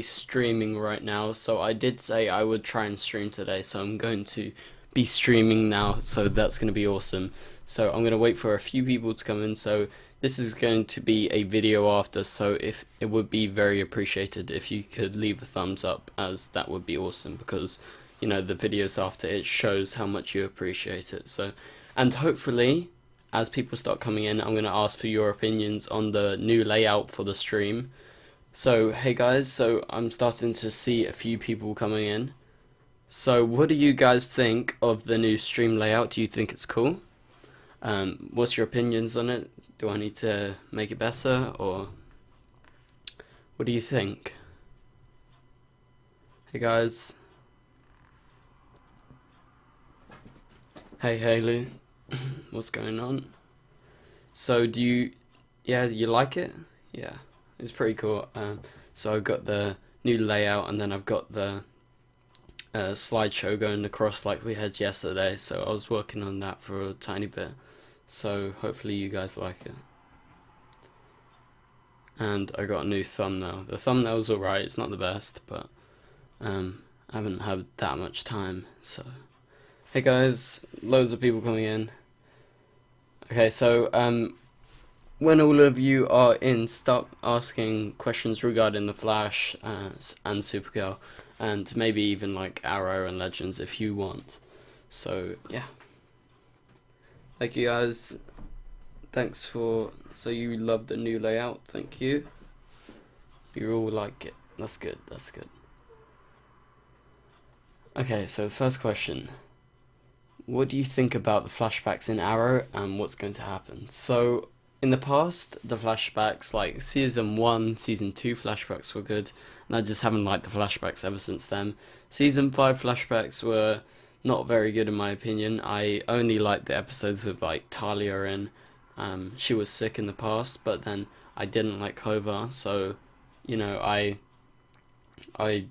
streaming right now, so I did say I would try and stream today, so I'm going to be streaming now, so that's going to be awesome. So I'm going to wait for a few people to come in, so this is going to be a video after, so if it would be very appreciated if you could leave a thumbs up, as that would be awesome, because you know the videos after, it shows how much you appreciate it. So, and hopefully as people start coming in, I'm going to ask for your opinions on the new layout for the stream. So hey guys, so I'm starting to see a few people coming in. So what do you guys think of the new stream layout? Do you think it's cool? What's your opinions on it? Do I need to make it better, or what do you think? Hey guys. Hey Haley. What's going on? So yeah, you like it? Yeah. It's pretty cool. So I've got the new layout, and then I've got the slideshow going across like we had yesterday. So I was working on that for a tiny bit. So hopefully you guys like it. And I got a new thumbnail. The thumbnail's alright. It's not the best, but I haven't had that much time. So hey guys, loads of people coming in. Okay, so when all of you are in, start asking questions regarding the Flash and Supergirl, and maybe even like Arrow and Legends if you want. So yeah, thank you guys. Thanks for, so you love the new layout, thank you. You all like it, that's good, that's good. Okay, so first question. What do you think about the flashbacks in Arrow and what's going to happen? So in the past, the flashbacks, like Season 1, Season 2 flashbacks were good, and I just haven't liked the flashbacks ever since then. Season 5 flashbacks were not very good in my opinion. I only liked the episodes with like Talia in. She was sick in the past, but then I didn't like Hova, so, you know, I'm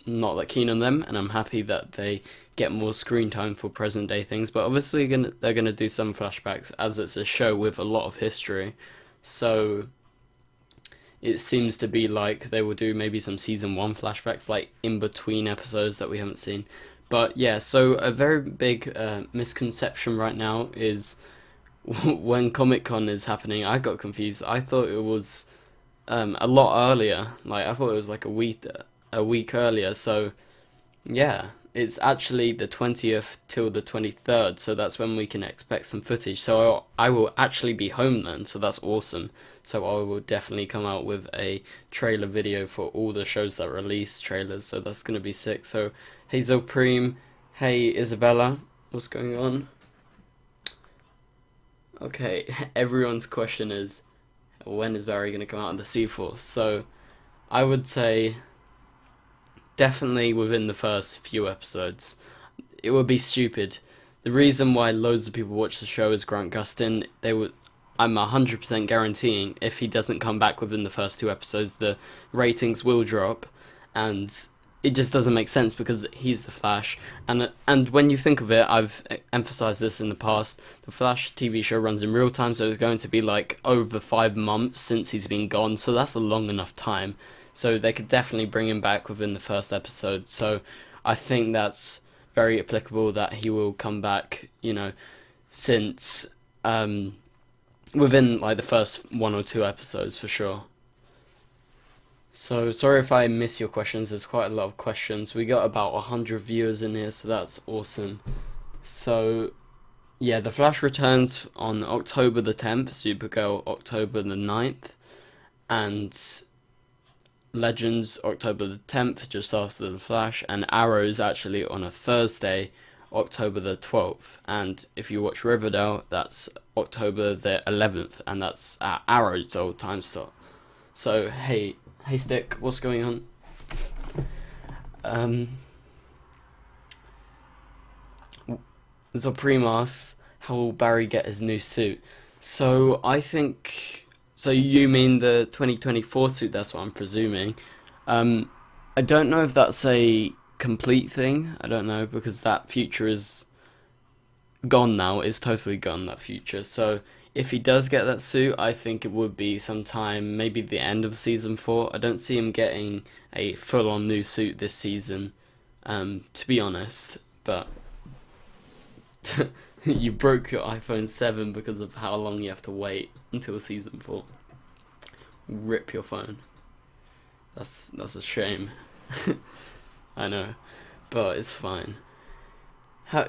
not that keen on them, and I'm happy that they get more screen time for present day things, but obviously they're gonna do some flashbacks, as it's a show with a lot of history, so it seems to be like they will do maybe some Season 1 flashbacks, like in between episodes that we haven't seen. But yeah, so a very big misconception right now is when Comic-Con is happening, I got confused. I thought it was a lot earlier, like I thought it was like a week earlier, so yeah. It's actually the 20th till the 23rd, so that's when we can expect some footage. So I will actually be home then, so that's awesome. So I will definitely come out with a trailer video for all the shows that release trailers, so that's going to be sick. So Hazel Preem, hey Isabella, what's going on? Okay, everyone's question is, when is Barry going to come out in the Sea-Force? So I would say definitely within the first few episodes. It would be stupid. The reason why loads of people watch the show is Grant Gustin. I'm 100% guaranteeing if he doesn't come back within the first 2 episodes, the ratings will drop, and it just doesn't make sense because he's the Flash. And when you think of it, I've emphasized this in the past, the Flash TV show runs in real time, so it's going to be like over 5 months since he's been gone, so that's a long enough time. So they could definitely bring him back within the first episode. So I think that's very applicable that he will come back, you know, since within like the first 1 or 2 episodes for sure. So sorry if I miss your questions. There's quite a lot of questions. We got about 100 viewers in here, so that's awesome. So yeah, the Flash returns on October the 10th, Supergirl October the 9th, and Legends October the 10th, just after the Flash, and Arrow's actually on a Thursday, October the 12th, and if you watch Riverdale, that's October the 11th, and that's at Arrow's old time slot. So hey Stick, what's going on? Zopreme asks, how will Barry get his new suit? So I think, so you mean the 2024 suit, that's what I'm presuming. I don't know if that's a complete thing, I don't know, because that future is gone now, it's totally gone, that future. So if he does get that suit, I think it would be sometime, maybe the end of season 4. I don't see him getting a full-on new suit this season, to be honest. But you broke your iPhone 7 because of how long you have to wait until season 4. Rip your phone. That's a shame. I know, but it's fine.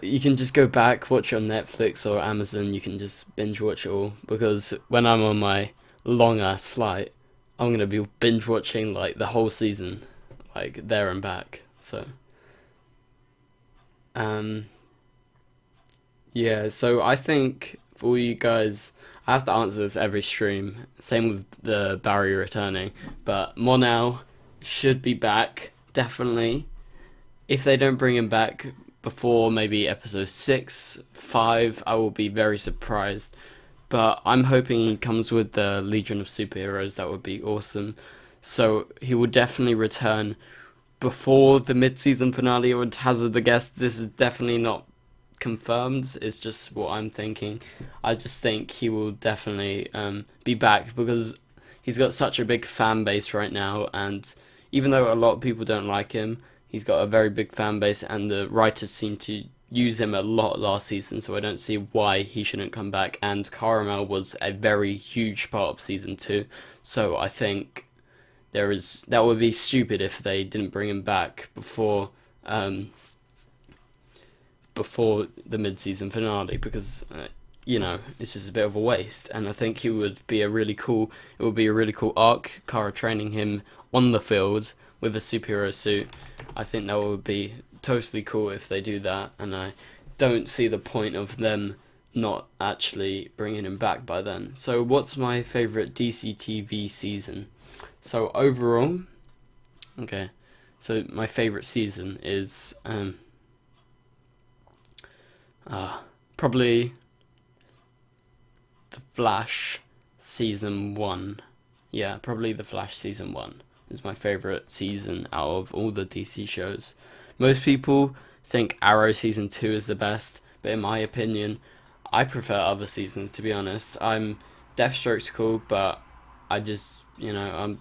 You can just go back, watch on Netflix or Amazon. You can just binge watch it all, because when I'm on my long ass flight, I'm gonna be binge watching like the whole season, like there and back. So, yeah. So I think for you guys, I have to answer this every stream. Same with the Barry returning, but Mon-El should be back definitely. If they don't bring him back before maybe episode 6, 5, I will be very surprised. But I'm hoping he comes with the Legion of Superheroes. That would be awesome. So he will definitely return before the mid-season finale. I would hazard the guess. This is definitely not confirmed. It's just what I'm thinking. I just think he will definitely be back, because he's got such a big fan base right now. And even though a lot of people don't like him, he's got a very big fan base, and the writers seem to use him a lot last season, so I don't see why he shouldn't come back. And Caramel was a very huge part of season 2, so I think that would be stupid if they didn't bring him back before the mid-season finale, because it's just a bit of a waste. And I think it would be a really cool arc, Kara training him on the field with a superhero suit. I think that would be totally cool if they do that, and I don't see the point of them not actually bringing him back by then. So what's my favourite DCTV season? So overall, okay, so my favourite season is probably The Flash season 1. Yeah, probably The Flash season 1 is my favourite season out of all the DC shows. Most people think Arrow season 2 is the best, but in my opinion, I prefer other seasons, to be honest. Deathstroke's cool, but I just, I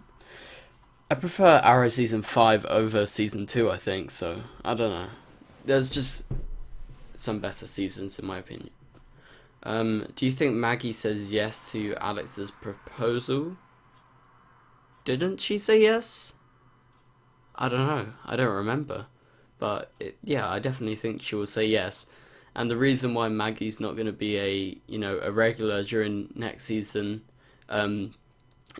prefer Arrow season 5 over season 2, I think, so I don't know. There's just some better seasons in my opinion. Do you think Maggie says yes to Alex's proposal? Didn't she say yes? I don't know. I don't remember. But yeah, I definitely think she will say yes. And the reason why Maggie's not going to be a regular during next season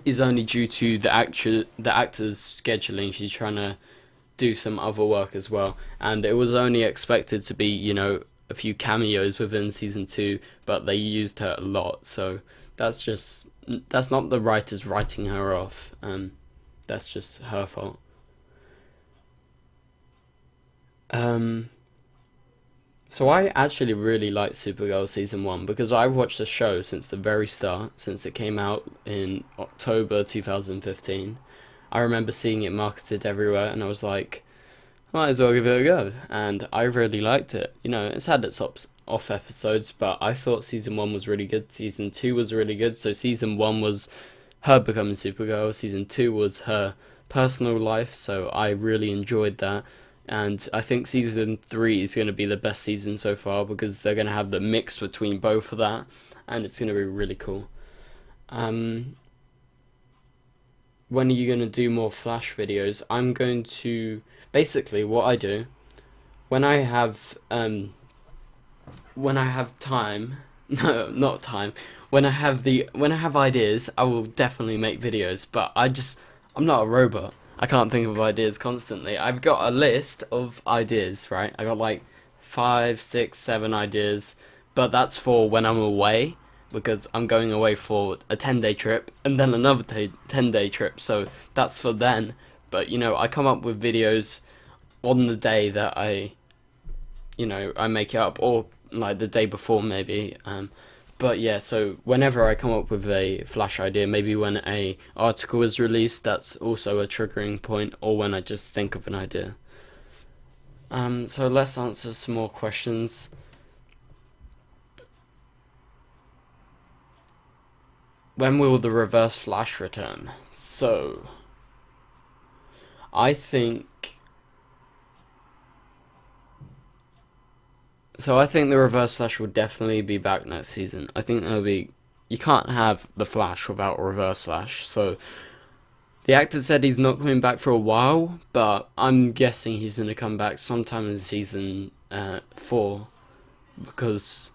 is only due to the actor's scheduling. She's trying to do some other work as well. And it was only expected to be, a few cameos within season 2, but they used her a lot. So that's not the writers writing her off. That's just her fault. So I actually really like Supergirl season 1, because I watched the show since the very start, since it came out in October 2015. I remember seeing it marketed everywhere, and I was like, might as well give it a go. And I really liked it. It's had its off episodes, but I thought season 1 was really good. Season 2 was really good. So season 1 was her becoming Supergirl. Season 2 was her personal life. So I really enjoyed that. And I think season 3 is going to be the best season so far, because they're going to have the mix between both of that, and it's going to be really cool. When are you going to do more Flash videos? I'm going to... Basically, what I do, when I have time... No, not time. When I have ideas, I will definitely make videos, but I'm not a robot. I can't think of ideas constantly. I've got a list of ideas, right? I got like 5, 6, 7 ideas, but that's for when I'm away, because I'm going away for a 10-day trip and then another 10-day trip, so that's for then. But I come up with videos on the day that I make it up, or like the day before maybe. But yeah, so whenever I come up with a Flash idea, maybe when a article is released, that's also a triggering point, or when I just think of an idea. So let's answer some more questions. when will the Reverse Flash return? So, I think. So I think the Reverse Flash will definitely be back next season. I think there'll be. You can't have the Flash without Reverse Flash. So the actor said he's not coming back for a while, but I'm guessing he's gonna come back sometime in season 4, because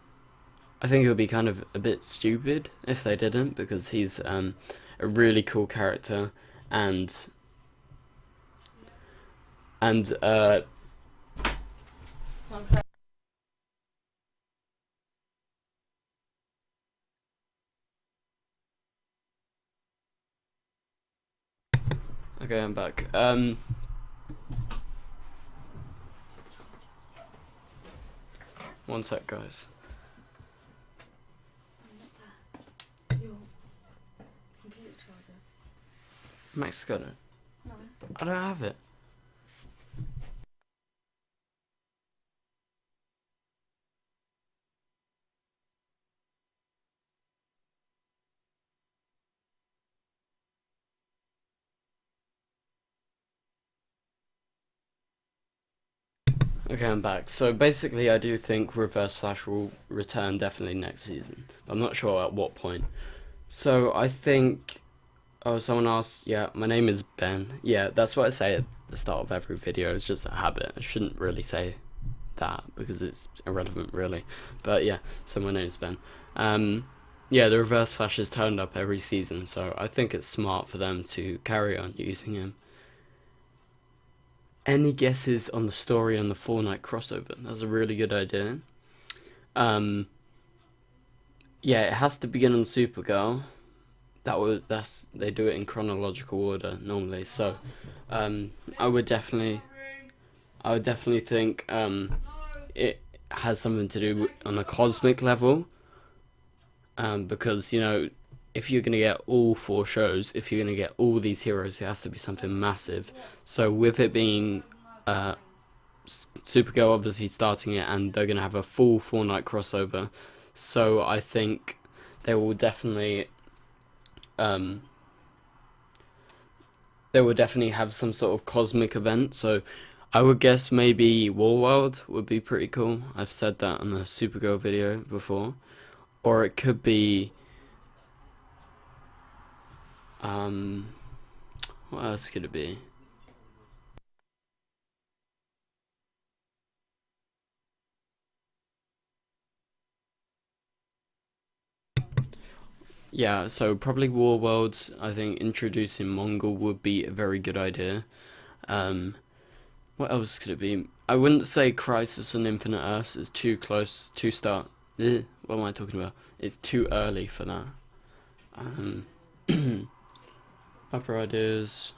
I think it would be kind of a bit stupid if they didn't, because he's a really cool character, and and okay, I'm back. One sec, guys. Your computer charger. Max got it. No. I don't have it. Okay, I'm back. So basically, I do think Reverse Flash will return definitely next season. I'm not sure at what point. So I think. Oh, someone asked. Yeah, my name is Ben. Yeah, that's what I say at the start of every video. It's just a habit. I shouldn't really say that because it's irrelevant, really. But yeah, so my name is Ben. Yeah, the Reverse Flash is turned up every season, so I think it's smart for them to carry on using him. Any guesses on the story on the Fortnite crossover? That's a really good idea. Yeah, it has to begin on Supergirl. They do it in chronological order normally. So, I would definitely think it has something to do on a cosmic level. Because if you're gonna get all 4 shows, if you're gonna get all these heroes, it has to be something massive. So with it being Supergirl obviously starting it, and they're gonna have a full Fortnite crossover, so I think they will definitely have some sort of cosmic event. So I would guess maybe Warworld would be pretty cool. I've said that on a Supergirl video before. Or it could be what else could it be? Yeah, so probably Warworld. I think introducing Mongol would be a very good idea. What else could it be? I wouldn't say Crisis on Infinite Earths. It's too close to start. What am I talking about? It's too early for that. Other ideas,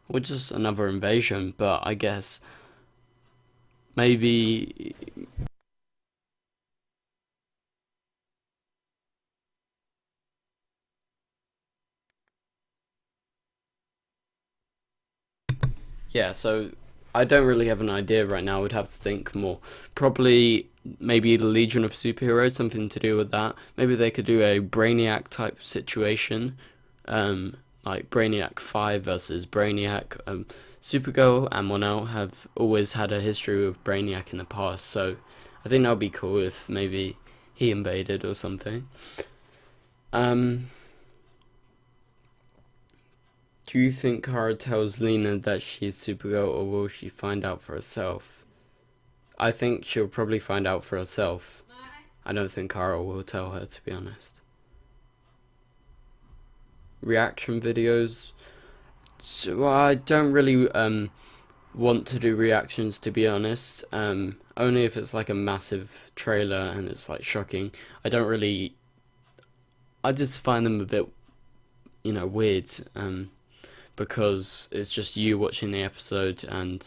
or just another invasion, but I guess maybe. Yeah, so I don't really have an idea right now. I would have to think more. Probably maybe the Legion of Superheroes, something to do with that. Maybe they could do a Brainiac type situation, like Brainiac 5 versus Brainiac. Supergirl and Mon-El have always had a history with Brainiac in the past, so I think that would be cool if maybe he invaded or something. Do you think Kara tells Lena that she's Supergirl, or will she find out for herself? I think she'll probably find out for herself. I don't think Kara will tell her, to be honest. Reaction videos. So I don't really want to do reactions, to be honest. Only if it's like a massive trailer and it's like shocking. I just find them a bit, weird. Because it's just you watching the episode, and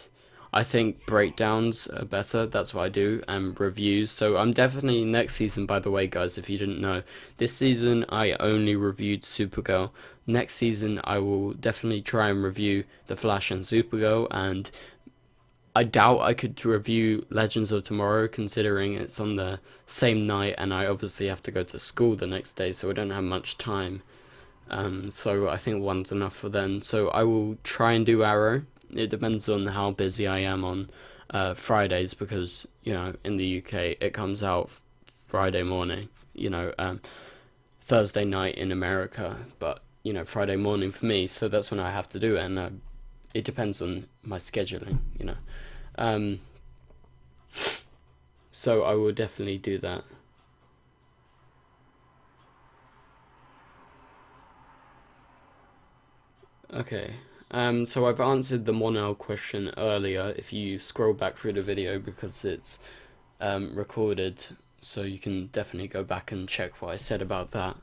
I think breakdowns are better. That's what I do, and reviews. So I'm definitely next season, by the way, guys, if you didn't know, this season I only reviewed Supergirl. Next season I will definitely try and review The Flash and Supergirl, and I doubt I could review Legends of Tomorrow, considering it's on the same night and I obviously have to go to school the next day, so I don't have much time. So I think one's enough for then. So I will try and do Arrow. It depends on how busy I am on Fridays, because, you know, in the UK it comes out Friday morning, you know, Thursday night in America, but, you know, Friday morning for me, so that's when I have to do it, and it depends on my scheduling, you know. So I will definitely do that. Okay. So I've answered the Mon-El question earlier, if you scroll back through the video, because it's recorded, so you can definitely go back and check what I said about that.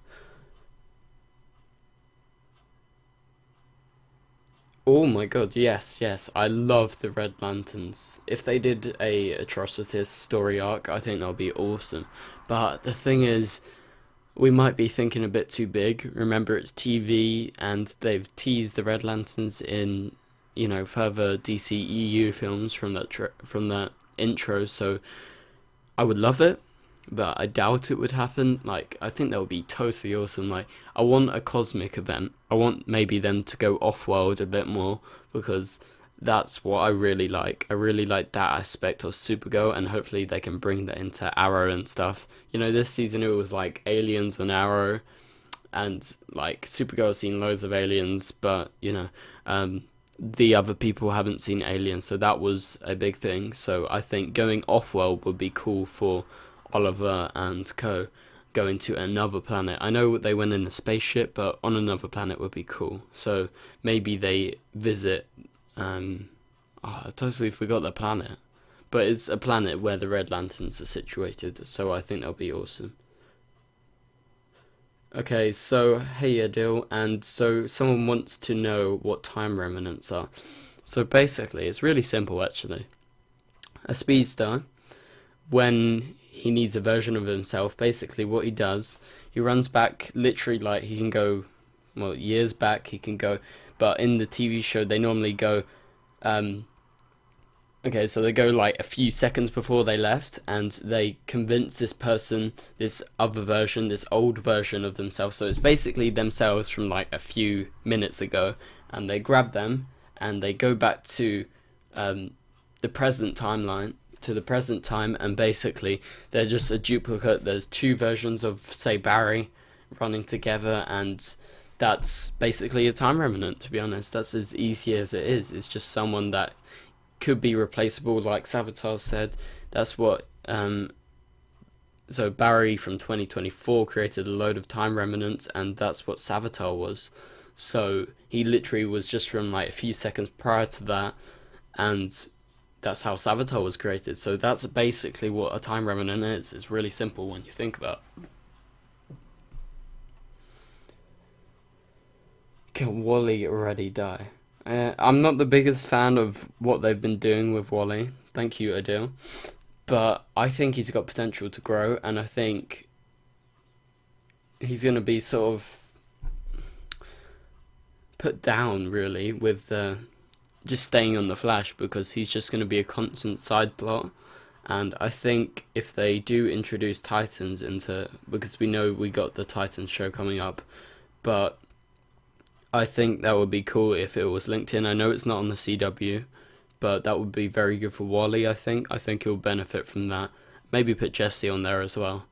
Oh my god, yes, I love the Red Lanterns. If they did a Atrocitus story arc, I think that would be awesome. But the thing is, we might be thinking a bit too big. Remember, it's TV, and they've teased the Red Lanterns in, you know, further DCEU films from that intro. So I would love it, but I doubt it would happen. Like, I think that would be totally awesome. Like, I want a cosmic event. I want maybe them to go off-world a bit more, because that's what I really like. I really like that aspect of Supergirl, and hopefully they can bring that into Arrow and stuff. You know, this season it was like aliens and Arrow, and like Supergirl's seen loads of aliens, but, you know, the other people haven't seen aliens, so that was a big thing. So I think going off-world would be cool for Oliver and co, going to another planet. I know they went in a spaceship, but on another planet would be cool. So maybe they visit. I totally forgot the planet, but it's a planet where the Red Lanterns are situated. So I think that'll be awesome. Okay, so hey Adil, and so someone wants to know what time remnants are. So basically, it's really simple actually. A speedster, when he needs a version of himself, basically what he does, he runs back, literally, like, he can go, well, years back he can go, but in the TV show they normally go, okay, so they go like a few seconds before they left, and they convince this person, this other version, this old version of themselves, so it's basically themselves from like a few minutes ago, and they grab them and they go back to the present timeline, to the present time, and basically they're just a duplicate. There's two versions of, say, Barry running together, and that's basically a time remnant, to be honest. That's as easy as it is. It's just someone that could be replaceable, like Savatar said. That's what so Barry from 2024 created a load of time remnants, and that's what Savatar was. So he literally was just from like a few seconds prior to that, and that's how Savatar was created. So that's basically what a time remnant is. It's really simple when you think about it. Can Wally already die? I'm not the biggest fan of what they've been doing with Wally. Thank you, Adil. But I think he's got potential to grow, and I think he's going to be sort of put down, really, with just staying on the Flash, because he's just going to be a constant side plot. And I think if they do introduce Titans into, because we know we got the Titans show coming up, but I think that would be cool if it was linked in. I know it's not on the CW, but that would be very good for Wally, I think. I think he'll benefit from that. Maybe put Jesse on there as well.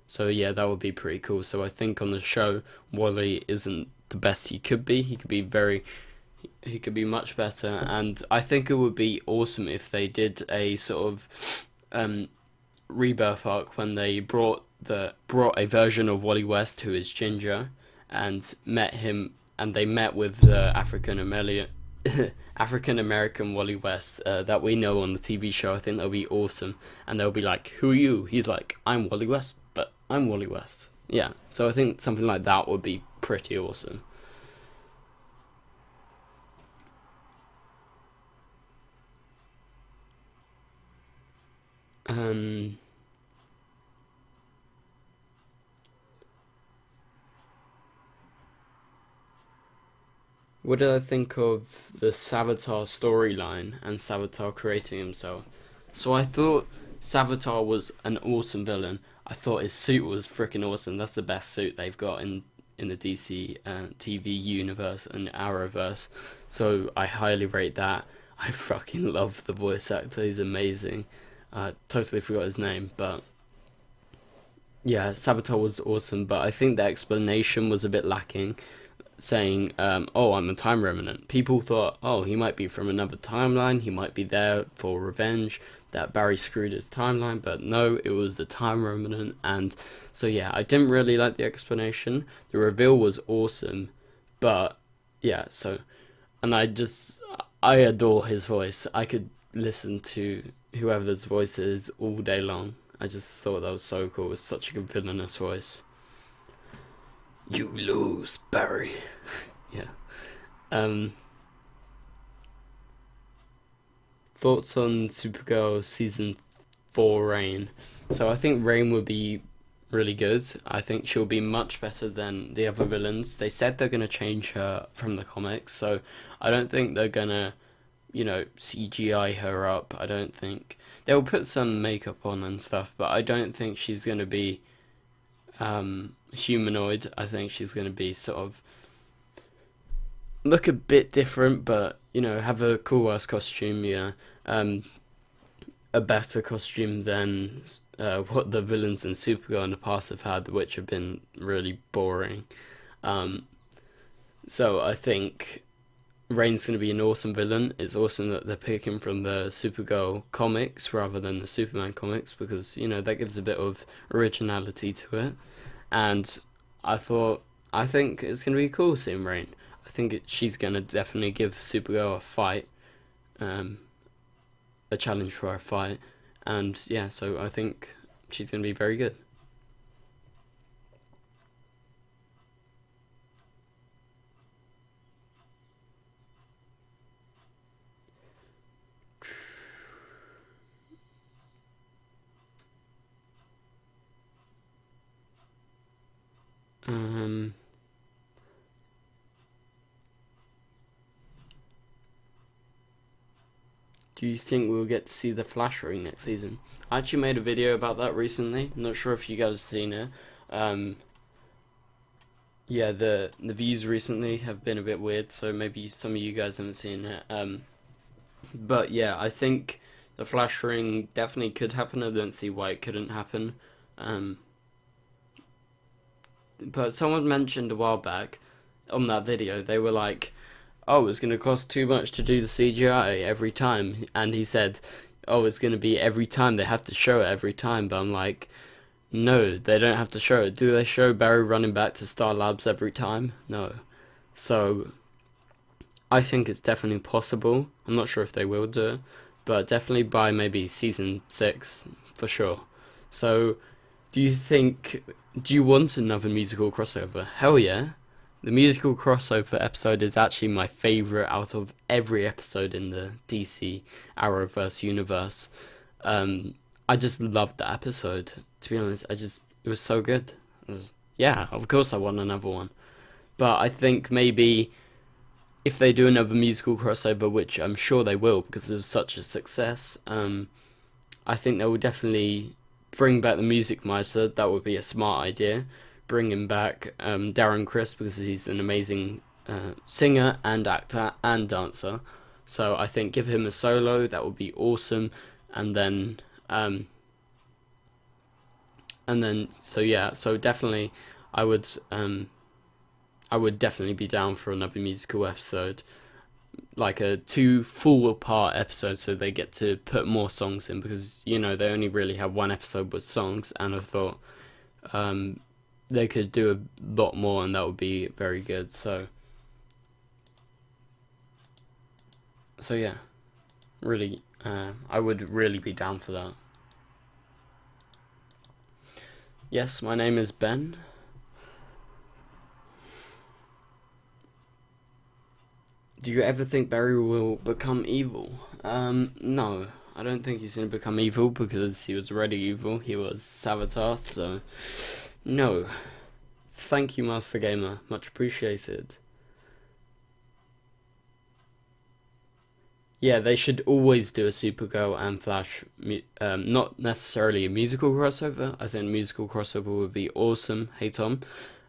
So yeah, that would be pretty cool. So I think on the show, Wally isn't the best he could be. He could be much better, and I think it would be awesome if they did a sort of rebirth arc when they brought a version of Wally West who is ginger, and met him, and they met with the African American Wally West that we know on the TV show. I think that'll be awesome, and they'll be like, "Who are you?" He's like, "I'm Wally West, but I'm Wally West." Yeah, so I think something like that would be pretty awesome. Um, What did I think of the Savatar storyline and Savatar creating himself? So I thought Savatar was an awesome villain. I thought his suit was freaking awesome. That's the best suit they've got in the DC TV universe and Arrowverse. So I highly rate that. I fucking love the voice actor. He's amazing. Totally forgot his name, but yeah, Savatar was awesome. But I think the explanation was a bit lacking. Saying, oh, I'm a time remnant. People thought, oh, he might be from another timeline. He might be there for revenge. That Barry screwed his timeline, but no, it was a time remnant. And so yeah, I didn't really like the explanation. The reveal was awesome, but yeah. So, and I adore his voice. I could listen to whoever's voice is all day long. I just thought that was so cool. It was such a good villainous voice. You lose, Barry. Yeah. Thoughts on Supergirl season 4 Reign? So I think Reign would be really good. I think she'll be much better than the other villains. They said they're gonna change her from the comics, so I don't think they're gonna, CGI her up. I don't think they'll put some makeup on and stuff, but I don't think she's gonna be humanoid. I think she's going to be sort of look a bit different, but have a cool ass costume. A better costume than what the villains in Supergirl in the past have had, which have been really boring. So I think Reign's going to be an awesome villain. It's awesome that they're picking from the Supergirl comics rather than the Superman comics, because that gives a bit of originality to it. And I think it's going to be cool seeing Reign. I think she's going to definitely give Supergirl a fight, a challenge for a fight. And yeah, so I think she's going to be very good. Do you think we'll get to see the Flash ring next season? I actually made a video about that recently. I'm not sure if you guys have seen it. Yeah, the views recently have been a bit weird, so maybe some of you guys haven't seen it. But yeah, I think the Flash ring definitely could happen. I don't see why it couldn't happen. But someone mentioned a while back on that video, they were like, oh, it's going to cost too much to do the CGI every time. And he said, oh, it's going to be every time. They have to show it every time. But I'm like, no, they don't have to show it. Do they show Barry running back to Star Labs every time? No. So I think it's definitely possible. I'm not sure if they will do it, but definitely by maybe season 6 for sure. So do you want another musical crossover? Hell yeah. The musical crossover episode is actually my favourite out of every episode in the DC Arrowverse universe. I just loved that episode, to be honest. It was so good. Yeah, of course I want another one. But I think maybe if they do another musical crossover, which I'm sure they will because it was such a success, I think they will definitely bring back the Music Meister. That would be a smart idea. Bring him back, Darren Criss, because he's an amazing singer and actor and dancer. So I think give him a solo, that would be awesome. And then so definitely I would definitely be down for another musical episode, like a 2 full part episodes, so they get to put more songs in, because they only really have one episode with songs, and I thought they could do a lot more, and that would be very good. So yeah, really, I would really be down for that. Yes, my name is Ben. Do you ever think Barry will become evil? No, I don't think he's going to become evil, because he was already evil. He was Savatar, so no. Thank you, Master Gamer. Much appreciated. Yeah, they should always do a Supergirl and Flash, not necessarily a musical crossover. I think a musical crossover would be awesome. Hey Tom.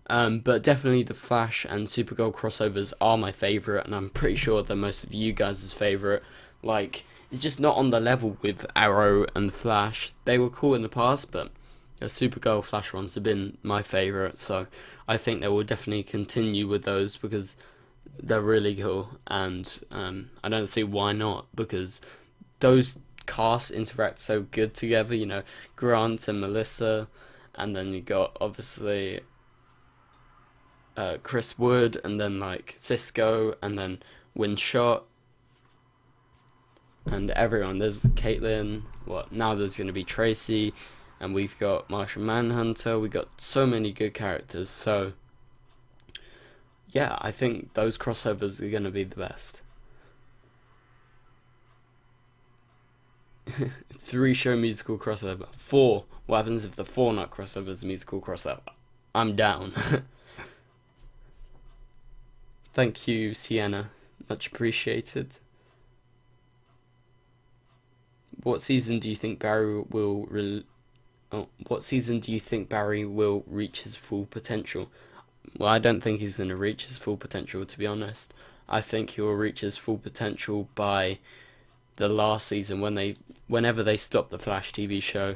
But definitely the Flash and Supergirl crossovers are my favorite, and I'm pretty sure they're most of you guys' favorite. Like, it's just not on the level with Arrow and Flash. They were cool in the past, but the Supergirl Flash ones have been my favorite, so I think they will definitely continue with those because they're really cool, and I don't see why not, because those casts interact so good together. You know, Grant and Melissa, and then you got obviously Chris Wood, and then like Cisco, and then Windshot, and everyone. There's Caitlin. What now? There's gonna be Tracy, and we've got Martian Manhunter. We got so many good characters. So yeah, I think those crossovers are gonna be the best. 3 show musical crossover. 4. What happens if the 4 not crossover is a musical crossover? I'm down. Thank you, Sienna. Much appreciated. What season do you think Barry will what season do you think Barry will reach his full potential? Well, I don't think he's going to reach his full potential, to be honest. I think he will reach his full potential by the last season whenever they stop the Flash TV show.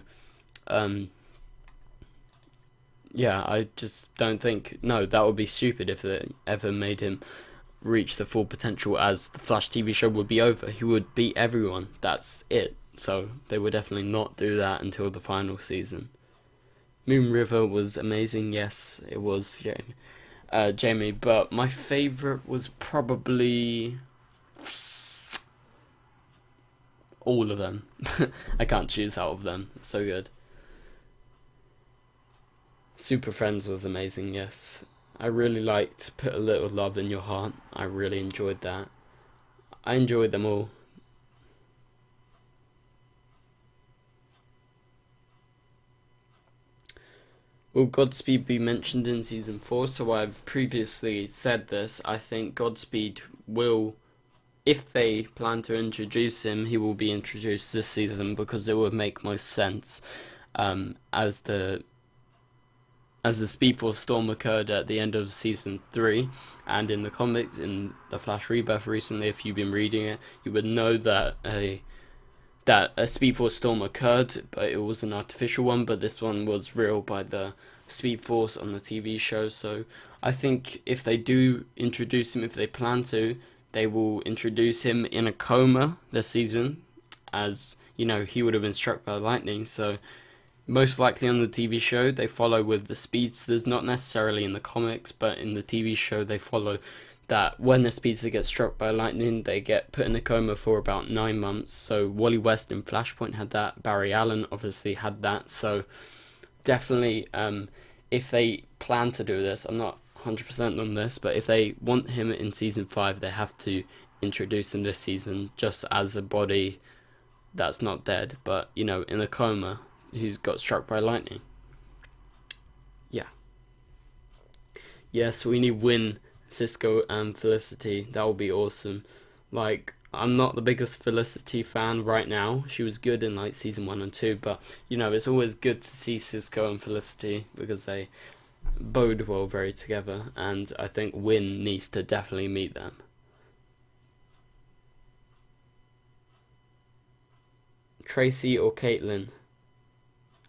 Yeah, I just don't think. No, that would be stupid if they ever made him reach the full potential, as the Flash TV show would be over. He would beat everyone. That's it. So they would definitely not do that until the final season. Moon River was amazing. Yes, it was, Jamie. But my favorite was probably all of them. I can't choose out of them. It's so good. Super Friends was amazing. Yes, I really liked Put a Little Love in Your Heart. I really enjoyed that. I enjoyed them all. Will Godspeed be mentioned in season 4? So I've previously said this. I think Godspeed will, if they plan to introduce him, he will be introduced this season because it would make most sense. As the Speed Force storm occurred at the end of season 3, and in the comics, in the Flash Rebirth recently, if you've been reading it, you would know that a Speed Force storm occurred, but it was an artificial one, but this one was real by the Speed Force on the TV show. So I think if they do introduce him, if they plan to, they will introduce him in a coma this season, as, you know, he would have been struck by lightning. So most likely on the TV show, they follow with the speedsters, not necessarily in the comics, but in the TV show, they follow that when the speedster gets struck by lightning, they get put in a coma for about 9 months. So Wally West in Flashpoint had that. Barry Allen obviously had that. So definitely, if they plan to do this, I'm not 100% on this, but if they want him in season 5, they have to introduce him this season just as a body that's not dead, but, you know, in a coma, who's got struck by lightning. Yeah. Yes, we need Win, Cisco, and Felicity. That would be awesome. Like, I'm not the biggest Felicity fan right now. She was good in like season 1 and 2, but, you know, it's always good to see Cisco and Felicity because they bode well very together, and I think Win needs to definitely meet them. Tracy or Caitlin?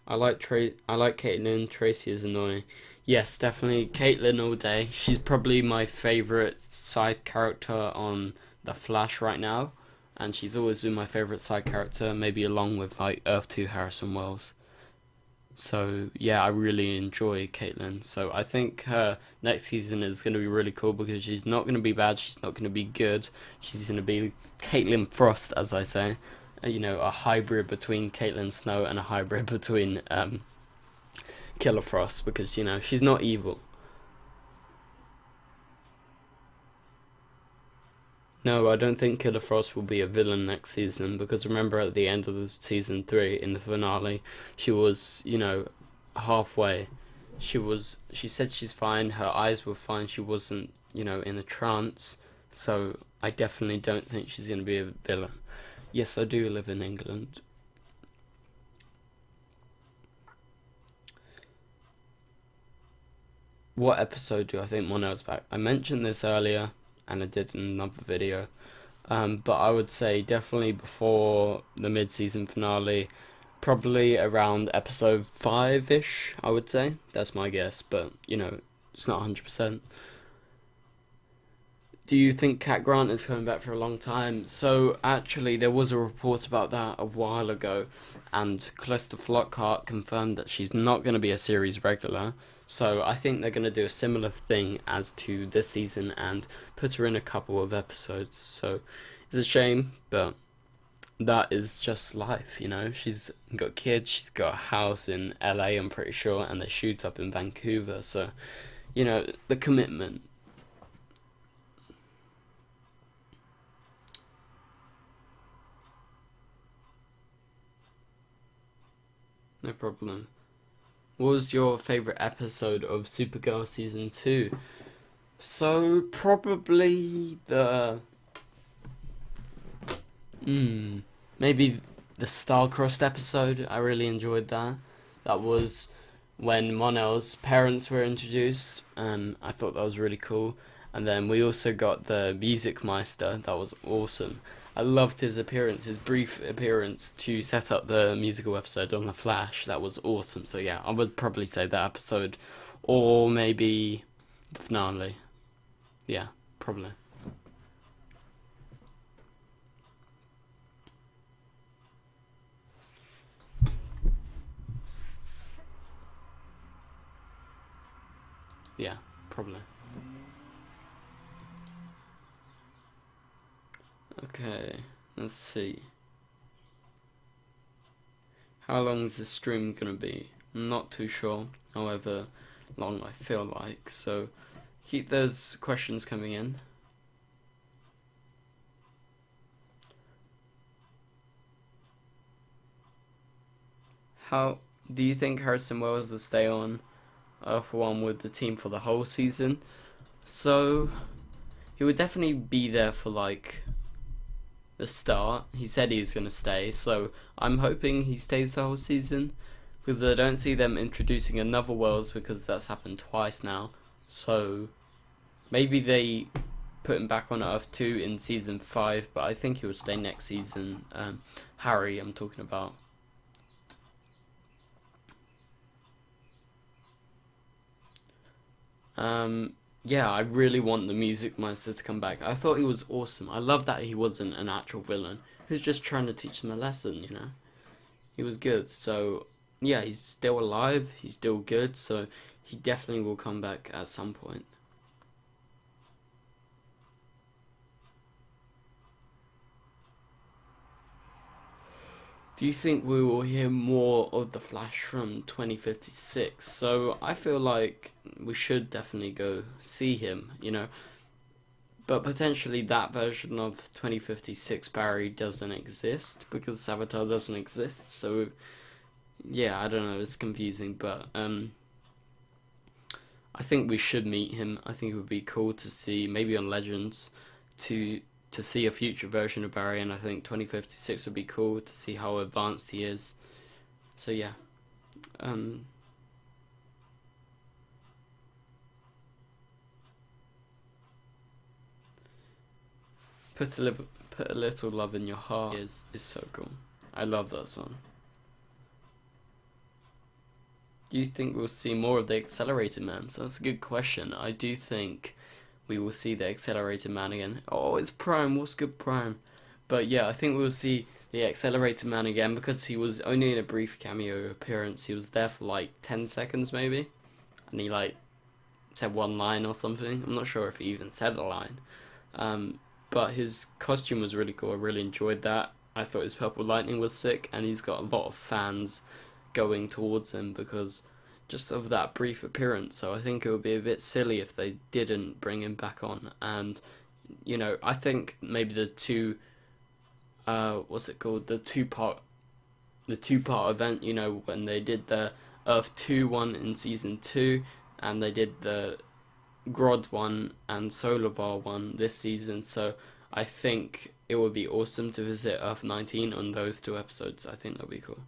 I like Caitlin. Tracy is annoying. Yes, definitely Caitlin all day. She's probably my favorite side character on The Flash right now, and she's always been my favorite side character, maybe along with like Earth 2 Harrison Wells. So yeah, I really enjoy Caitlin. So I think her next season is going to be really cool because she's not going to be bad, she's not going to be good. She's going to be Caitlin Frost, as I say. You know, a hybrid between Caitlin Snow and a hybrid between Killer Frost, because, you know, she's not evil. No, I don't think Killer Frost will be a villain next season, because remember at the end of season 3, in the finale, she was, you know, halfway. She said she's fine, her eyes were fine, she wasn't, you know, in a trance, So I definitely don't think she's going to be a villain. Yes, I do live in England. What episode do I think Mon-El's back? I mentioned this earlier, and I did in another video. But I would say definitely before the mid-season finale, probably around episode 5-ish, I would say. That's my guess, but, you know, it's not 100%. Do you think Cat Grant is coming back for a long time? So, actually, there was a report about that a while ago, and Calista Flockhart confirmed that she's not going to be a series regular. So, I think they're going to do a similar thing as to this season and put her in a couple of episodes. So, it's a shame, but that is just life, you know? She's got kids, she's got a house in LA, I'm pretty sure, and they shoot up in Vancouver. So, you know, the commitment. No problem. What was your favourite episode of Supergirl Season 2? So, probably the... maybe the Star-Crossed episode. I really enjoyed that. That was when Mon-El's parents were introduced, and I thought that was really cool. And then we also got the Music Meister. That was awesome. I loved his appearance, his brief appearance to set up the musical episode on The Flash. That was awesome. So yeah, I would probably say that episode, or maybe the finale. Yeah, probably. Yeah, probably. Okay, let's see. How long is this stream gonna be? I'm not too sure, however long I feel like, so keep those questions coming in. How do you think Harrison Wells will stay on Earth One with the team for the whole season? So he would definitely be there for like the start. He said he was going to stay, so I'm hoping he stays the whole season, because I don't see them introducing another Wells, because that's happened twice now. So maybe they put him back on Earth 2 in season 5, but I think he will stay next season. Harry, I'm talking about. Yeah, I really want the Music Meister to come back. I thought he was awesome. I love that he wasn't an actual villain. He was just trying to teach them a lesson, you know? He was good. So, yeah, he's still alive. He's still good. So, he definitely will come back at some point. Do you think we will hear more of the Flash from 2056? So I feel like we should definitely go see him, you know. But potentially that version of 2056 Barry doesn't exist, because Savatar doesn't exist. So yeah, I don't know, it's confusing, but I think we should meet him. I think it would be cool to see, maybe on Legends, to see a future version of Barry, and I think 2056 would be cool to see how advanced he is. So yeah. Put a little love in your heart is so cool. I love that song. Do you think we'll see more of the Accelerated Man? So that's a good question. I do think we will see the Accelerated Man again. Oh, it's Prime. What's good, Prime? But yeah, I think we'll see the Accelerated Man again, because he was only in a brief cameo appearance. He was there for like 10 seconds maybe, and he like said one line or something. I'm not sure if he even said a line. But his costume was really cool. I really enjoyed that. I thought his Purple Lightning was sick, and he's got a lot of fans going towards him because just of that brief appearance. So I think it would be a bit silly if they didn't bring him back on. And you know, I think maybe the what's it called, the two-part event, you know, when they did the Earth 2 one in season 2, and they did the Grodd one and Solavar one this season, so I think it would be awesome to visit Earth 19 on those 2 episodes. I think that would be cool.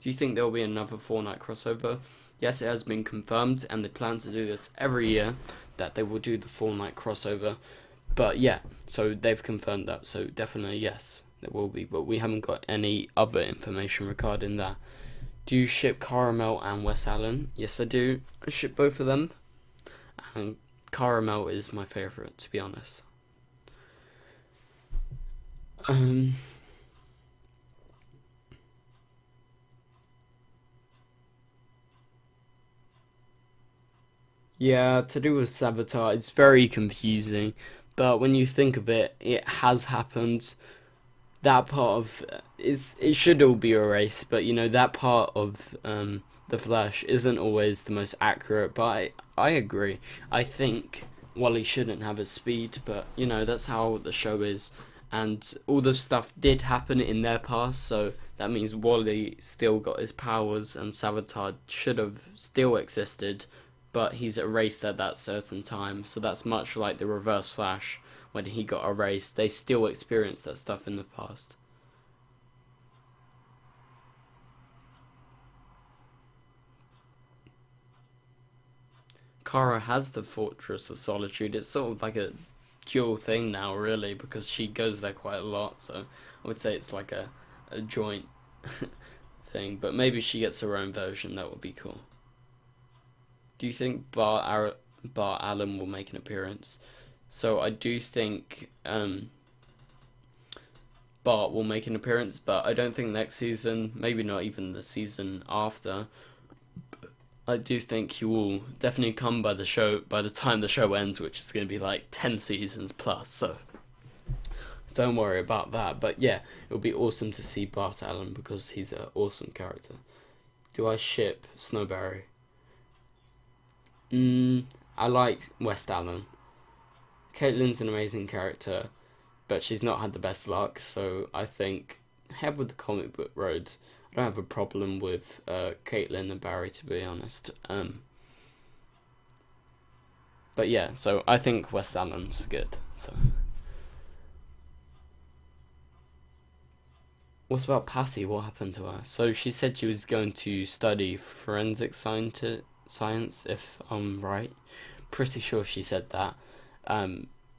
Do you think there will be another 4-night crossover? Yes, it has been confirmed, and they plan to do this every year, that they will do the 4-night crossover. But yeah, so they've confirmed that, so definitely yes, there will be, but we haven't got any other information regarding that. Do you ship Caramel and Wes Allen? Yes, I do. I ship both of them, and Caramel is my favourite, to be honest. Yeah, to do with Savatar, it's very confusing, but when you think of it, it has happened. That part of it should all be erased, but you know that part of the Flash isn't always the most accurate. But I agree. I think Wally shouldn't have his speed, but you know that's how the show is, and all the stuff did happen in their past, so that means Wally still got his powers, and Savatar should have still existed, but he's erased at that certain time. So that's much like the Reverse Flash. When he got erased, they still experienced that stuff in the past. Kara has the Fortress of Solitude. It's sort of like a dual thing now, really, because she goes there quite a lot, so I would say it's like a joint thing, but maybe she gets her own version. That would be cool. Do you think Bart Allen will make an appearance? So I do think Bart will make an appearance, but I don't think next season, maybe not even the season after. I do think he will definitely come by the time the show ends, which is going to be like 10 seasons plus, so don't worry about that. But yeah, it would be awesome to see Bart Allen because he's an awesome character. Do I ship Snowberry? I like West Allen. Caitlin's an amazing character, but she's not had the best luck, so I think head with the comic book road. I don't have a problem with Caitlin and Barry, to be honest. But yeah, so I think West Allen's good. So, what about Patti? What happened to her? So she said she was going to study forensic science, if I'm right. Pretty sure she said that.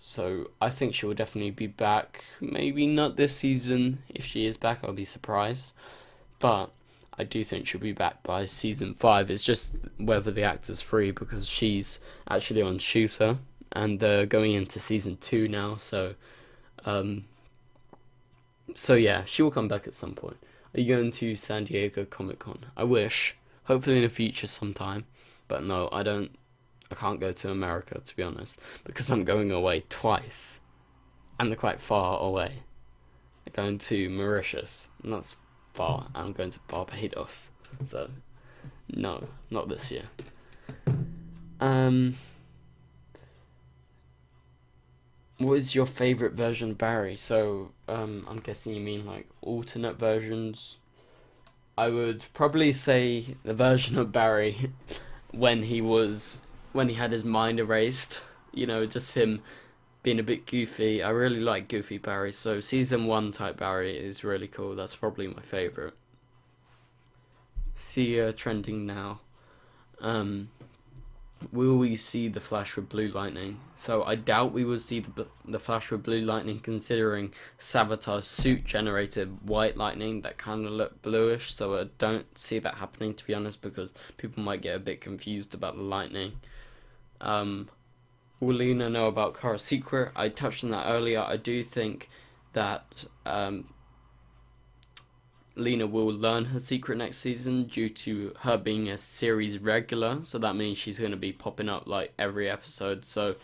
So I think she will definitely be back. Maybe not this season. If she is back, I'll be surprised. But I do think she'll be back by season 5. It's just whether the actor's free, because she's actually on Shooter, and they're going into season 2 now. So yeah, she will come back at some point. Are you going to San Diego Comic Con? I wish. Hopefully in the future sometime. But no, I can't go to America, to be honest, because I'm going away twice, and they're quite far away. I'm going to Mauritius, and that's far, and I'm going to Barbados, so no, not this year. What is your favourite version of Barry? So, I'm guessing you mean like alternate versions. I would probably say the version of Barry when he had his mind erased, you know, just him being a bit goofy. I really like goofy Barry, so season 1 type Barry is really cool. That's probably my favourite. See trending now. Will we see the Flash with blue lightning? So I doubt we will see the Flash with blue lightning, considering Savatar's suit generated white lightning that kind of looked bluish, so I don't see that happening, to be honest, because people might get a bit confused about the lightning. Will Lena know about Kara's secret? I touched on that earlier. I do think that Lena will learn her secret next season due to her being a series regular, so that means she's going to be popping up like every episode, so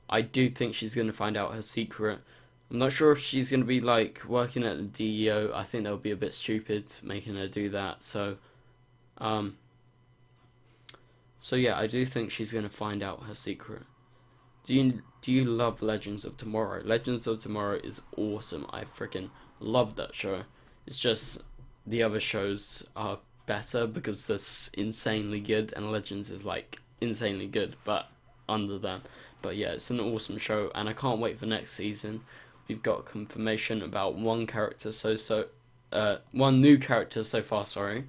I do think she's going to find out her secret. I'm not sure if she's going to be like working at the DEO. I think that would be a bit stupid making her do that, so yeah, I do think she's going to find out her secret. Do you love Legends of Tomorrow? Legends of Tomorrow is awesome. I freaking love that show. It's just the other shows are better because they're insanely good, and Legends is like insanely good. But under them. But yeah, it's an awesome show, and I can't wait for next season. We've got confirmation about one new character so far, sorry.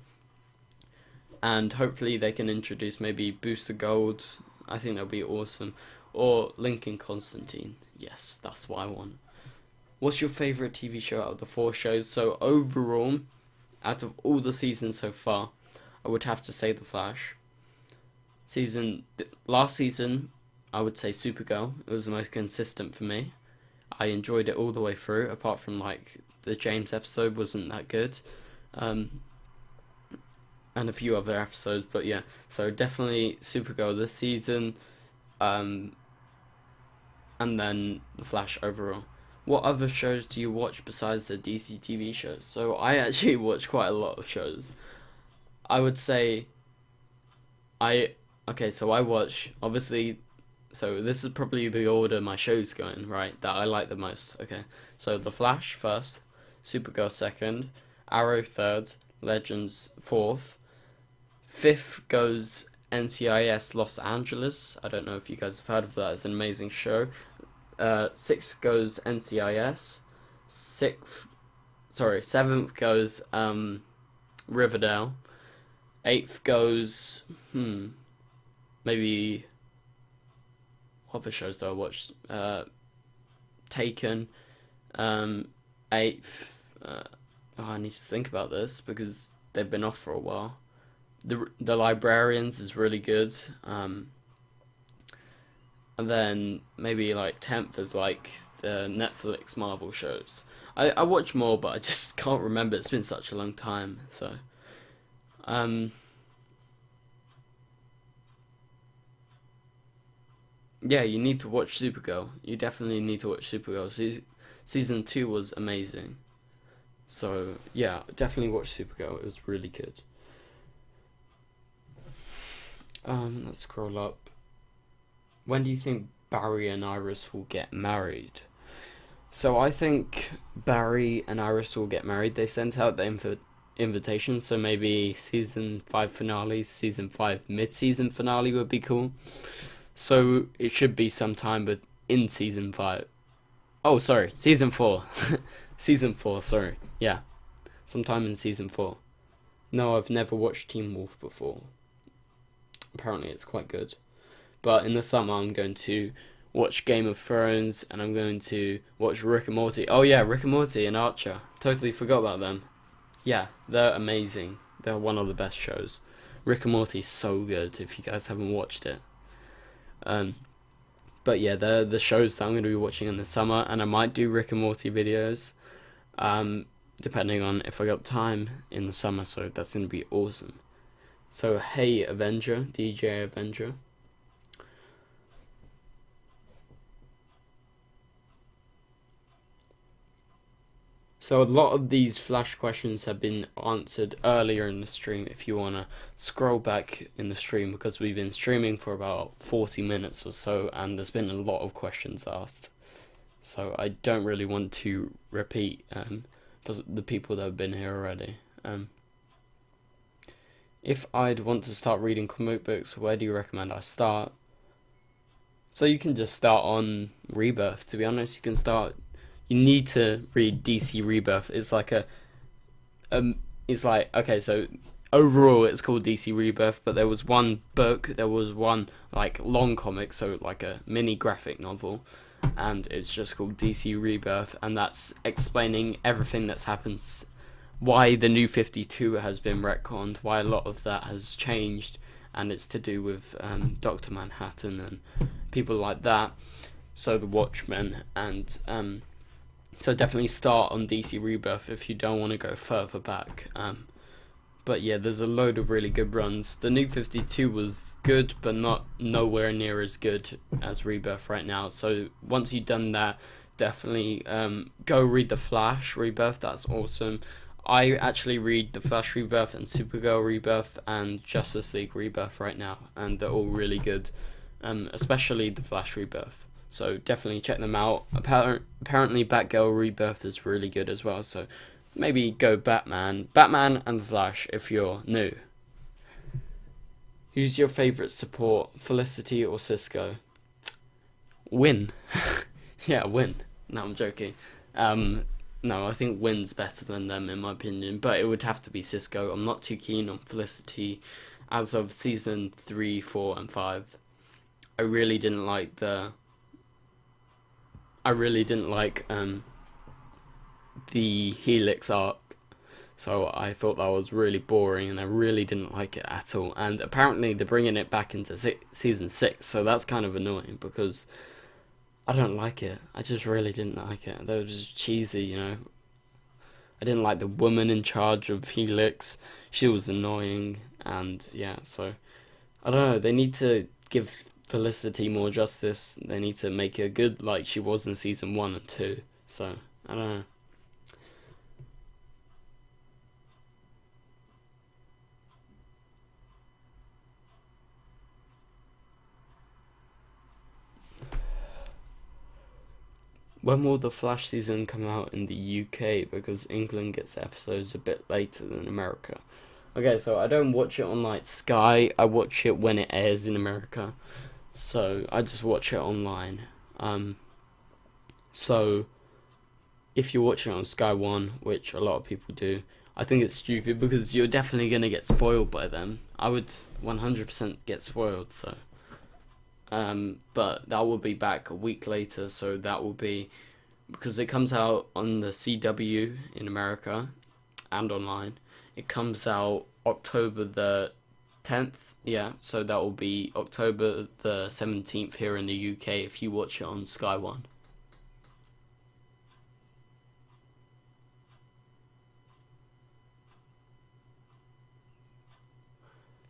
And hopefully they can introduce maybe Booster Gold. I think that'll be awesome. Or Lincoln Constantine. Yes, that's what I want. What's your favourite TV show out of the 4 shows? So overall, out of all the seasons so far, I would have to say The Flash. Last season, I would say Supergirl. It was the most consistent for me. I enjoyed it all the way through, apart from like the James episode wasn't that good. And a few other episodes, but yeah, so definitely Supergirl this season, and then The Flash overall. What other shows do you watch besides the DCTV shows? So I actually watch quite a lot of shows. I would say I watch, obviously, so this is probably the order my show's going, right, that I like the most. Okay, so The Flash first, Supergirl second, Arrow third, Legends fourth, fifth goes NCIS Los Angeles. I don't know if you guys have heard of that. It's an amazing show. Sixth goes NCIS. Seventh goes Riverdale. Eighth goes maybe what other shows do I watch? Taken. Eighth. I need to think about this because they've been off for a while. The Librarians is really good. And then maybe like 10th is like the Netflix Marvel shows. I watch more, but I just can't remember. It's been such a long time. So, yeah, you need to watch Supergirl. You definitely need to watch Supergirl. Season 2 was amazing. So, yeah, definitely watch Supergirl. It was really good. Let's scroll up. When do you think Barry and Iris will get married? So I think Barry and Iris will get married. They sent out the invitation, so maybe season 5 finale, season 5 mid-season finale would be cool. So it should be sometime but in season 5. Oh, sorry, season 4. Season 4, sorry. Yeah, sometime in season 4. No, I've never watched Teen Wolf before. Apparently it's quite good. But in the summer I'm going to watch Game of Thrones and I'm going to watch Rick and Morty. Oh yeah, Rick and Morty and Archer. Totally forgot about them. Yeah, they're amazing. They're one of the best shows. Rick and Morty is so good if you guys haven't watched it. But yeah, they're the shows that I'm going to be watching in the summer, and I might do Rick and Morty videos, depending on if I got time in the summer, so that's going to be awesome. So, hey Avenger, DJ Avenger. So a lot of these flash questions have been answered earlier in the stream if you want to scroll back in the stream, because we've been streaming for about 40 minutes or so and there's been a lot of questions asked. So I don't really want to repeat for the people that have been here already. If I'd want to start reading comic books, where do you recommend I start? So you can just start on Rebirth, to be honest. You need to read DC Rebirth. It's like okay, so overall it's called DC Rebirth, but there was one book, there was one like long comic, so like a mini graphic novel, and it's just called DC Rebirth, and that's explaining everything that's happened, why the New 52 has been retconned, why a lot of that has changed, and it's to do with Dr. Manhattan and people like that, so the Watchmen, and so definitely start on DC Rebirth if you don't want to go further back. But yeah, there's a load of really good runs. The New 52 was good, but nowhere near as good as Rebirth right now. So once you've done that, definitely go read The Flash Rebirth. That's awesome. I actually read The Flash Rebirth and Supergirl Rebirth and Justice League Rebirth right now, and they're all really good, especially The Flash Rebirth. So definitely check them out. Apparently Batgirl Rebirth is really good as well, so maybe go Batman and The Flash if you're new. Who's your favourite support, Felicity or Cisco? Win. Yeah, Win. No, I'm joking. No, I think Win's better than them in my opinion, but it would have to be Cisco. I'm not too keen on Felicity as of season 3, 4, and 5. I really didn't like the Helix arc. So I thought that was really boring, and I really didn't like it at all. And apparently they're bringing it back into season 6, so that's kind of annoying because I don't like it. I just really didn't like it. They were just cheesy, you know. I didn't like the woman in charge of Helix. She was annoying, and yeah, so I don't know. They need to give Felicity more justice. They need to make her good like she was in season 1 and 2. So I don't know. When will the Flash season come out in the UK? Because England gets episodes a bit later than America. Okay, so I don't watch it on like Sky. I watch it when it airs in America. So I just watch it online. So if you're watching it on Sky One, which a lot of people do, I think it's stupid because you're definitely gonna get spoiled by them. I would 100% get spoiled. So. But that will be back a week later, so that will be because it comes out on the CW in America and online. It comes out October the 10th, yeah, so that will be October the 17th here in the UK if you watch it on Sky One.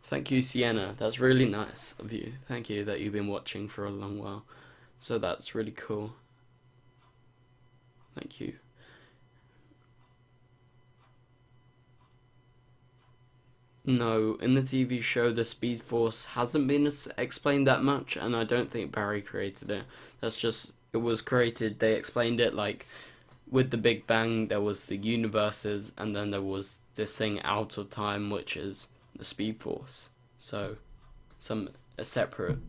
Thank you, Sienna. That's really nice of you. Thank you that you've been watching for a long while. So that's really cool. Thank you. No, in the TV show, the Speed Force hasn't been explained that much, and I don't think Barry created it. That's just, it was created, they explained it like with the Big Bang, there was the universes, and then there was this thing out of time, which is the Speed Force. So, a separate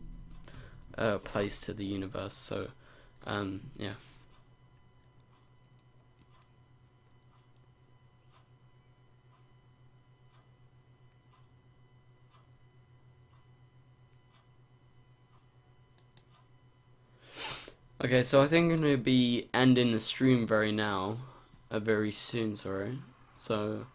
place to the universe. So, yeah. Okay, so I think I'm gonna be ending the stream very soon. Sorry. So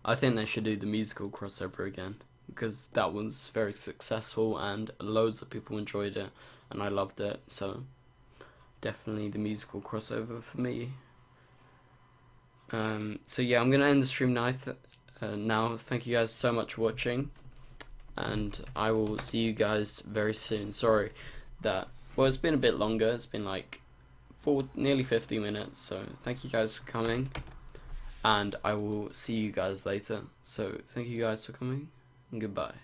I think they should do the musical crossover again because that was very successful and loads of people enjoyed it and I loved it. So definitely the musical crossover for me. So yeah, I'm gonna end the stream now. Thank you guys so much for watching, and I will see you guys very soon. Sorry that. Well, it's been a bit longer. It's been like nearly 50 minutes. So thank you guys for coming, and I will see you guys later. So thank you guys for coming, and goodbye.